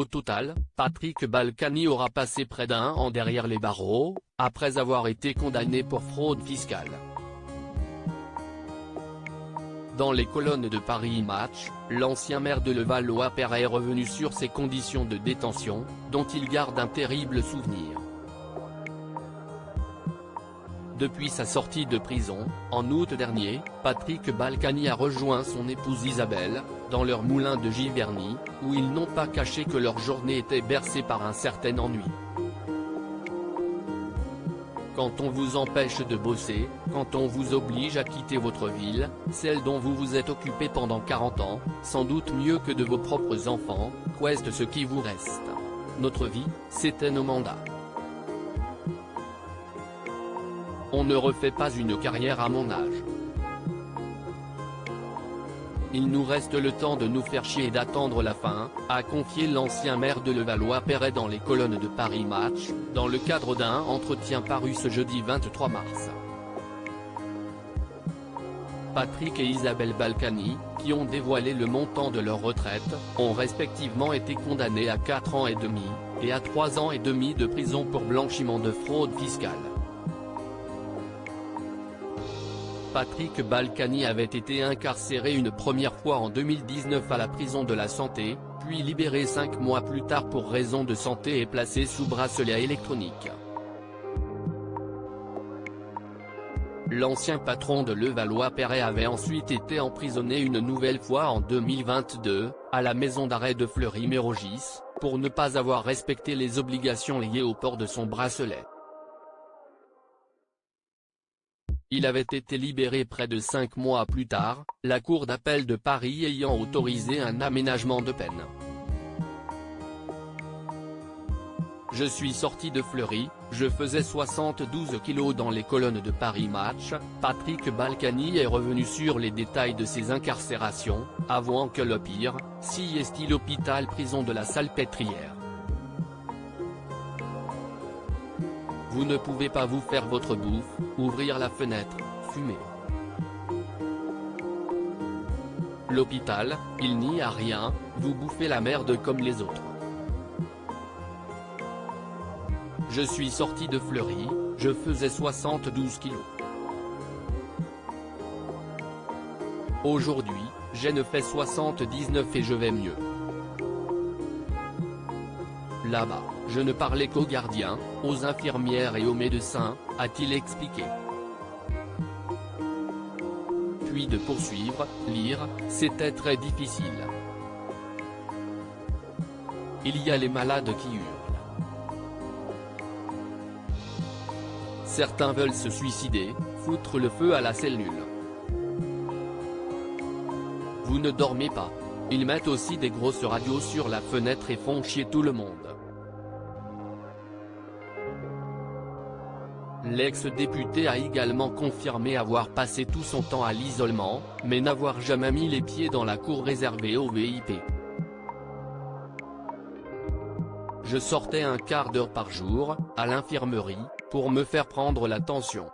Au total, Patrick Balkany aura passé près d'un an derrière les barreaux, après avoir été condamné pour fraude fiscale. Dans les colonnes de Paris Match, l'ancien maire de Levallois-Perret est revenu sur ses conditions de détention, dont il garde un terrible souvenir. Depuis sa sortie de prison, en août dernier, Patrick Balkany a rejoint son épouse Isabelle, dans leur moulin de Giverny, où ils n'ont pas caché que leur journée était bercée par un certain ennui. Quand on vous empêche de bosser, quand on vous oblige à quitter votre ville, celle dont vous vous êtes occupé pendant 40 ans, sans doute mieux que de vos propres enfants, qu'est-ce ce qui vous reste? Notre vie, c'était nos mandats. On ne refait pas une carrière à mon âge. Il nous reste le temps de nous faire chier et d'attendre la fin, a confié l'ancien maire de Levallois-Perret dans les colonnes de Paris Match, dans le cadre d'un entretien paru ce jeudi 23 mars. Patrick et Isabelle Balkany, qui ont dévoilé le montant de leur retraite, ont respectivement été condamnés à 4 ans et demi, et à 3 ans et demi de prison pour blanchiment de fraude fiscale. Patrick Balkany avait été incarcéré une première fois en 2019 à la prison de la Santé, puis libéré 5 mois plus tard pour raison de santé et placé sous bracelet électronique. L'ancien patron de Levallois-Perret avait ensuite été emprisonné une nouvelle fois en 2022, à la maison d'arrêt de Fleury-Mérogis, pour ne pas avoir respecté les obligations liées au port de son bracelet. Il avait été libéré près de 5 mois plus tard, la Cour d'appel de Paris ayant autorisé un aménagement de peine. Je suis sorti de Fleury, je faisais 72 kilos dans les colonnes de Paris Match. Patrick Balkany est revenu sur les détails de ses incarcérations, avouant que le pire, si est-il l'hôpital-prison de la Salpêtrière. Vous ne pouvez pas vous faire votre bouffe, ouvrir la fenêtre, fumer. L'hôpital, il n'y a rien, vous bouffez la merde comme les autres. Je suis sorti de Fleury, je faisais 72 kilos. Aujourd'hui, je ne fais 79 et je vais mieux. Là-bas, je ne parlais qu'aux gardiens, aux infirmières et aux médecins, a-t-il expliqué. Puis de poursuivre, lire, c'était très difficile. Il y a les malades qui hurlent. Certains veulent se suicider, foutre le feu à la cellule. Vous ne dormez pas. Ils mettent aussi des grosses radios sur la fenêtre et font chier tout le monde. L'ex-député a également confirmé avoir passé tout son temps à l'isolement, mais n'avoir jamais mis les pieds dans la cour réservée aux VIP. Je sortais un quart d'heure par jour, à l'infirmerie, pour me faire prendre la tension.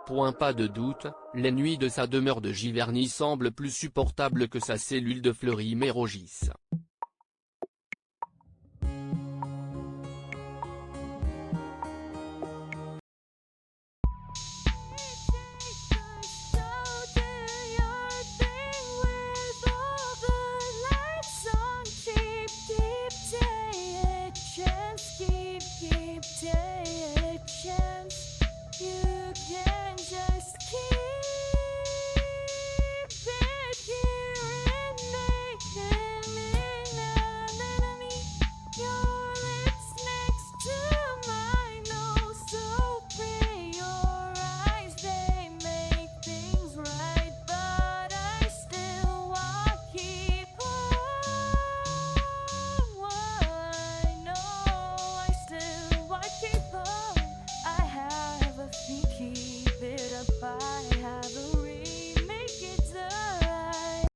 Point pas de doute, les nuits de sa demeure de Giverny semblent plus supportables que sa cellule de Fleury-Mérogis.